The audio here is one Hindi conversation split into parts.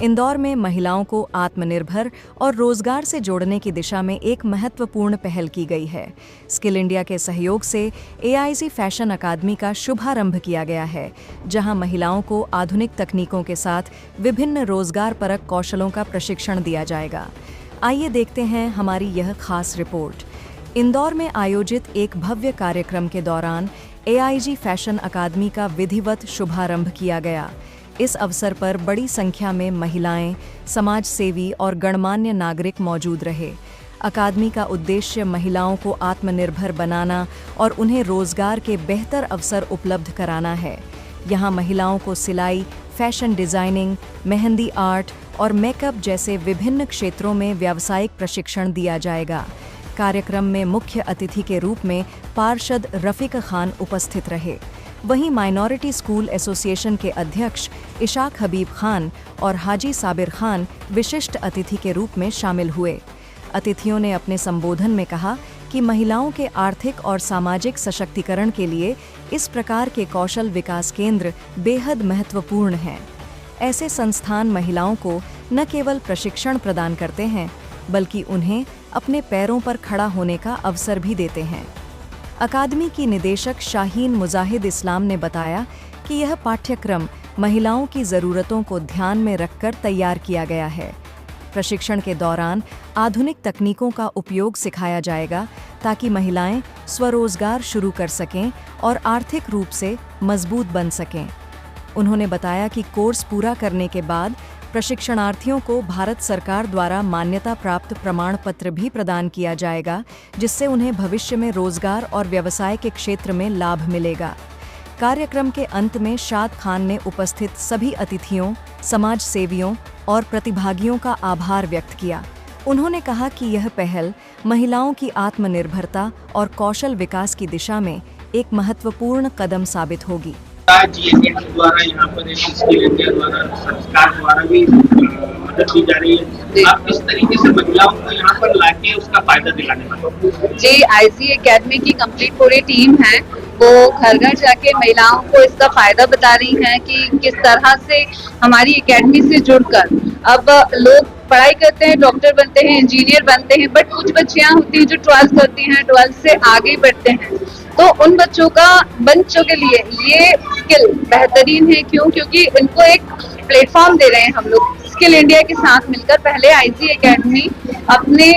इंदौर में महिलाओं को आत्मनिर्भर और रोजगार से जोड़ने की दिशा में एक महत्वपूर्ण पहल की गई है। स्किल इंडिया के सहयोग से एआईजी फैशन अकादमी का शुभारंभ किया गया है, जहां महिलाओं को आधुनिक तकनीकों के साथ विभिन्न रोजगारपरक कौशलों का प्रशिक्षण दिया जाएगा। आइए देखते हैं हमारी यह खास रिपोर्ट। इंदौर में आयोजित एक भव्य कार्यक्रम के दौरान एआईजी फैशन अकादमी का विधिवत शुभारंभ किया गया। इस अवसर पर बड़ी संख्या में महिलाएं, समाज सेवी और गणमान्य नागरिक मौजूद रहे। अकादमी का उद्देश्य महिलाओं को आत्मनिर्भर बनाना और उन्हें रोजगार के बेहतर अवसर उपलब्ध कराना है। यहाँ महिलाओं को सिलाई, फैशन डिजाइनिंग, मेहंदी आर्ट और मेकअप जैसे विभिन्न क्षेत्रों में व्यावसायिक प्रशिक्षण दिया जाएगा। कार्यक्रम में मुख्य अतिथि के रूप में पार्षद रफीक खान उपस्थित रहे। वहीं माइनॉरिटी स्कूल एसोसिएशन के अध्यक्ष इशाक हबीब खान और हाजी साबिर खान विशिष्ट अतिथि के रूप में शामिल हुए। अतिथियों ने अपने संबोधन में कहा कि महिलाओं के आर्थिक और सामाजिक सशक्तिकरण के लिए इस प्रकार के कौशल विकास केंद्र बेहद महत्वपूर्ण हैं। ऐसे संस्थान महिलाओं को न केवल प्रशिक्षण प्रदान करते हैं, बल्कि उन्हें अपने पैरों पर खड़ा होने का अवसर भी देते हैं। अकादमी की निदेशक शाहीन मुजाहिद इस्लाम ने बताया कि यह पाठ्यक्रम महिलाओं की ज़रूरतों को ध्यान में रखकर तैयार किया गया है। प्रशिक्षण के दौरान आधुनिक तकनीकों का उपयोग सिखाया जाएगा ताकि महिलाएं स्वरोजगार शुरू कर सकें और आर्थिक रूप से मजबूत बन सकें। उन्होंने बताया कि कोर्स पूरा करने के बाद प्रशिक्षणार्थियों को भारत सरकार द्वारा मान्यता प्राप्त प्रमाण पत्र भी प्रदान किया जाएगा, जिससे उन्हें भविष्य में रोजगार और व्यवसाय के क्षेत्र में लाभ मिलेगा। कार्यक्रम के अंत में शाद खान ने उपस्थित सभी अतिथियों, समाज सेवियों और प्रतिभागियों का आभार व्यक्त किया। उन्होंने कहा कि यह पहल महिलाओं की आत्मनिर्भरता और कौशल विकास की दिशा में एक महत्वपूर्ण कदम साबित होगी। द्वारा यहाँ पर स्किल इंडिया द्वारा सरकार द्वारा भी मदद दी जा रही है। आप किस तरीके से महिलाओं को यहाँ पर लाके उसका फायदा दिलाने वाले? जी, आईजी एकेडमी की कंप्लीट पूरी टीम है, वो घर घर जाके महिलाओं को इसका फायदा बता रही हैं कि किस तरह से हमारी एकेडमी से जुड़कर अब लोग पढ़ाई करते हैं, डॉक्टर बनते हैं, इंजीनियर बनते हैं, बट कुछ बच्चियां होती हैं जो 12th करती हैं, 12th से आगे बढ़ते हैं। तो उन बच्चों के लिए ये स्किल बेहतरीन है। क्योंकि इनको एक प्लेटफॉर्म दे रहे हैं हम लोग स्किल इंडिया के साथ मिलकर। पहले आईजी एकेडमी अपने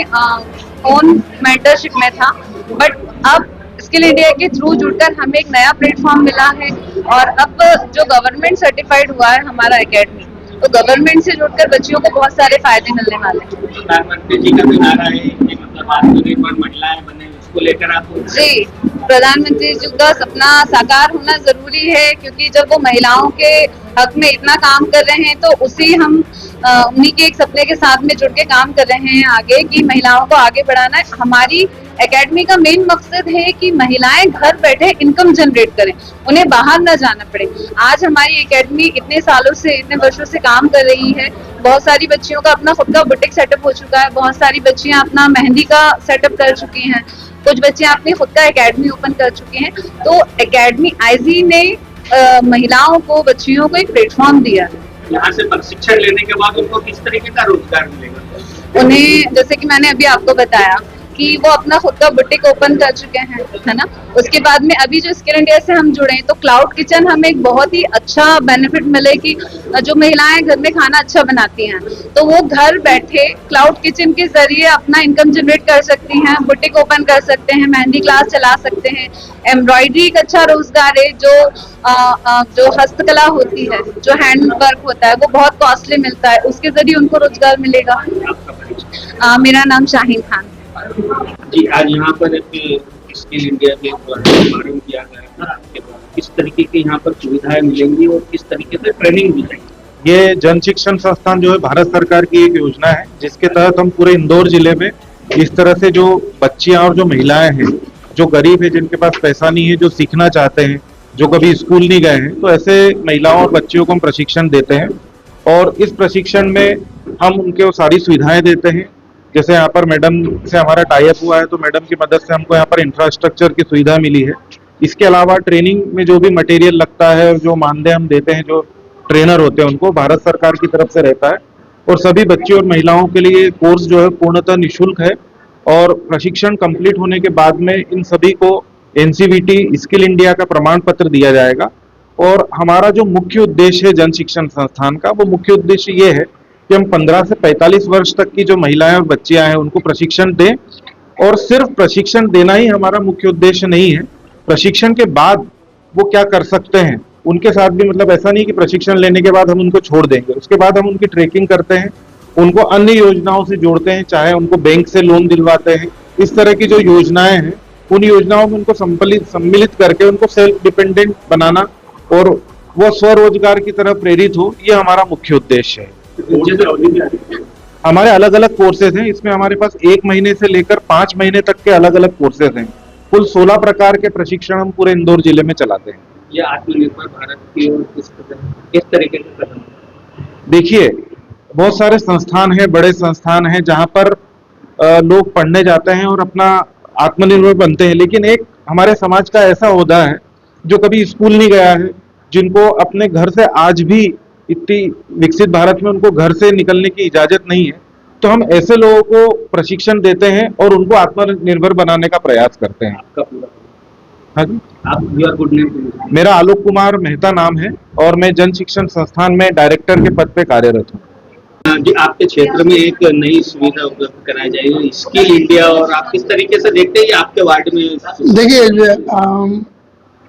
ओन मेंटरशिप में था, बट अब स्किल इंडिया के थ्रू जुड़कर हमें एक नया प्लेटफॉर्म मिला है। और अब जो गवर्नमेंट सर्टिफाइड हुआ है हमारा एकेडमी, तो गवर्नमेंट से जुड़कर बच्चियों को बहुत सारे फायदे मिलने वाले हैं। प्रधानमंत्री जी का भी नारा है कि मतलब आत्मनिर्भर महिलाएं बने, उसको लेकर आप? जी, प्रधानमंत्री जी का सपना साकार होना जरूरी है, क्योंकि जब वो महिलाओं के हक में इतना काम कर रहे हैं तो उसी हम उन्हीं के एक सपने के साथ में जुड़ के काम कर रहे हैं आगे, कि महिलाओं को आगे बढ़ाना है। हमारी एकेडमी का मेन मकसद है कि महिलाएं घर बैठे इनकम जनरेट करें, उन्हें बाहर न जाना पड़े। आज हमारी एकेडमी इतने सालों से, इतने वर्षों से काम कर रही है। बहुत सारी बच्चियों का अपना खुद का बुटीक सेटअप हो चुका है, बहुत सारी बच्चियां अपना मेहंदी का सेटअप कर चुकी हैं, कुछ बच्चियां अपनी खुद का एकेडमी ओपन कर चुकी हैं। तो एकेडमी आईजी ने महिलाओं को, बच्चियों को एक प्लेटफॉर्म दिया है। यहाँ से प्रशिक्षण लेने के बाद उनको किस तरीके का रोजगार मिलेगा? उन्हें, जैसे कि मैंने अभी आपको बताया कि वो अपना खुद का बुटीक ओपन कर चुके हैं, है ना। उसके बाद में अभी जो स्किल इंडिया से हम जुड़े तो क्लाउड किचन हमें एक बहुत ही अच्छा बेनिफिट मिले कि जो महिलाएं घर में खाना अच्छा बनाती हैं तो वो घर बैठे क्लाउड किचन के जरिए अपना इनकम जनरेट कर सकती हैं, बुटीक ओपन कर सकते हैं, मेहंदी क्लास चला सकते हैं। एम्ब्रॉयडरी एक अच्छा रोजगार है। जो हस्तकला होती है, जो हैंड वर्क होता है, वो बहुत कॉस्टली मिलता है, उसके जरिए उनको रोजगार मिलेगा। मेरा नाम शाहीन खान। जी, आज यहाँ पर स्किल इंडिया के द्वारा शुभारंभ किया गया था, किस तरीके की यहाँ पर सुविधाएं मिलेंगी और किस तरीके से ट्रेनिंग दी जाएगी? ये जन शिक्षण संस्थान जो है भारत सरकार की एक योजना है, जिसके तहत हम पूरे इंदौर जिले में इस तरह से जो बच्चियां और जो महिलाएं हैं, जो गरीब है, जिनके पास पैसा नहीं है, जो सीखना चाहते हैं, जो कभी स्कूल नहीं गए हैं, तो ऐसे महिलाओं और बच्चियों को हम प्रशिक्षण देते हैं। और इस प्रशिक्षण में हम उनको सारी सुविधाएं देते हैं। जैसे यहाँ पर मैडम से हमारा टाई अप हुआ है, तो मैडम की मदद से हमको यहाँ पर इंफ्रास्ट्रक्चर की सुविधा मिली है। इसके अलावा ट्रेनिंग में जो भी मटेरियल लगता है और जो मानदेय हम देते हैं, जो ट्रेनर होते हैं, उनको भारत सरकार की तरफ से रहता है। और सभी बच्चे और महिलाओं के लिए कोर्स जो है पूर्णतः निःशुल्क है। और प्रशिक्षण कंप्लीट होने के बाद में इन सभी को एनसीवीटी स्किल इंडिया का प्रमाण पत्र दिया जाएगा। और हमारा जो मुख्य उद्देश्य है जन शिक्षण संस्थान का, वो मुख्य उद्देश्य ये है कि हम 15 से 45 वर्ष तक की जो महिलाएं और बच्चियां हैं उनको प्रशिक्षण दें। और सिर्फ प्रशिक्षण देना ही हमारा मुख्य उद्देश्य नहीं है, प्रशिक्षण के बाद वो क्या कर सकते हैं उनके साथ भी, मतलब ऐसा नहीं कि प्रशिक्षण लेने के बाद हम उनको छोड़ देंगे, उसके बाद हम उनकी ट्रैकिंग करते हैं, उनको अन्य योजनाओं से जोड़ते हैं, चाहे उनको बैंक से लोन दिलवाते हैं। इस तरह की जो योजनाएं हैं उन योजनाओं में उनको सम्मिलित करके उनको सेल्फ डिपेंडेंट बनाना और वो स्वरोजगार की तरफ प्रेरित हो, ये हमारा मुख्य उद्देश्य है। हमारे अलग अलग कोर्सेज हैं, इसमें हमारे पास 1 महीने से लेकर 5 महीने तक के अलग अलग कोर्सेज हैं। कुल 16 प्रकार के प्रशिक्षण हम पूरे इंदौर जिले में चलाते हैं। ये आत्मनिर्भर भारत की ओर किस तरीके से कदम? देखिए, बहुत सारे संस्थान हैं, बड़े संस्थान हैं जहां पर लोग पढ़ने जाते हैं और अपना आत्मनिर्भर बनते हैं, लेकिन एक हमारे समाज का ऐसा होता है जो कभी स्कूल नहीं गया है, जिनको अपने घर से आज भी इतनी विकसित भारत में उनको घर से निकलने की इजाजत नहीं है, तो हम ऐसे लोगों को प्रशिक्षण देते हैं और उनको आत्मनिर्भर बनाने का प्रयास करते हैं। आपका पूरा? हाँ जी, आप योर गुड नेम? मेरा आलोक कुमार मेहता नाम है और मैं जन शिक्षण संस्थान में डायरेक्टर के पद पे कार्यरत हूँ। जी, आपके क्षेत्र में एक नई सुविधा उपलब्ध कराई जाएगी स्किल इंडिया, और आप किस तरीके से देखते हैं ये आपके वार्ड में? देखिए,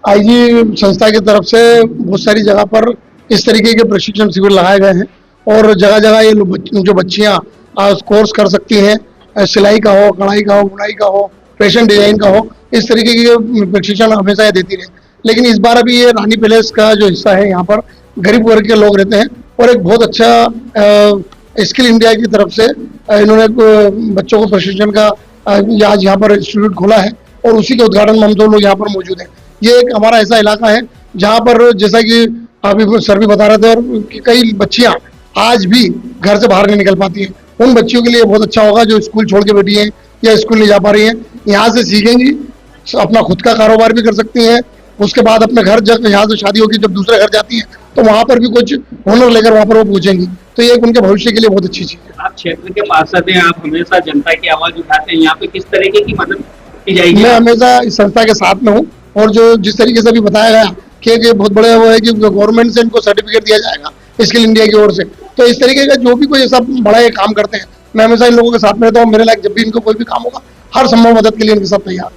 आईजी संस्था की तरफ से बहुत सारी जगह पर इस तरीके के प्रशिक्षण शिविर लगाए गए हैं और जगह जगह ये जो बच्चियां कोर्स कर सकती हैं, सिलाई का हो, कढ़ाई का हो, बुनाई का हो, फैशन डिजाइन का हो, इस तरीके के प्रशिक्षण हमेशा ये देती रहे। लेकिन इस बार अभी ये रानी पैलेस का जो हिस्सा है, यहाँ पर गरीब वर्ग के लोग रहते हैं और एक बहुत अच्छा स्किल इंडिया की तरफ से इन्होंने बच्चों को प्रशिक्षण का आज यहाँ पर इंस्टीट्यूट खोला है और उसी के उद्घाटन में हम दोनों लोग यहाँ पर मौजूद हैं। ये एक हमारा ऐसा इलाका है जहाँ पर, जैसा कि अभी सर भी बता रहे थे, और कई बच्चियाँ आज भी घर से बाहर नहीं निकल पाती हैं। उन बच्चियों के लिए बहुत अच्छा होगा जो स्कूल छोड़ के बैठी हैं या स्कूल नहीं जा पा रही हैं, यहाँ से सीखेंगी, अपना खुद का कारोबार भी कर सकती हैं। उसके बाद अपने घर, जब यहाँ से शादी होगी, जब दूसरे घर जाती हैं तो वहाँ पर भी कुछ हुनर लेकर वहाँ पर वो पहुंचेंगी, तो ये उनके भविष्य के लिए बहुत अच्छी चीज है। आप क्षेत्र के पार्षद हैं, आप हमेशा जनता की आवाज उठाते हैं, यहाँ पे किस तरीके की मदद की जाएगी? मैं हमेशा इस संस्था के साथ में हूँ और जो जिस तरीके से भी बताया गया कि बहुत बड़े वो है कि गवर्नमेंट से इनको सर्टिफिकेट दिया जाएगा स्किल इंडिया की ओर से, तो इस तरीके का जो भी कोई ऐसा बड़ा ये काम करते हैं, मैं हमेशा इन लोगों के साथ में रहता हूँ। मेरे लायक जब भी इनको कोई भी काम होगा, हर संभव मदद के लिए इनके साथ तैयार।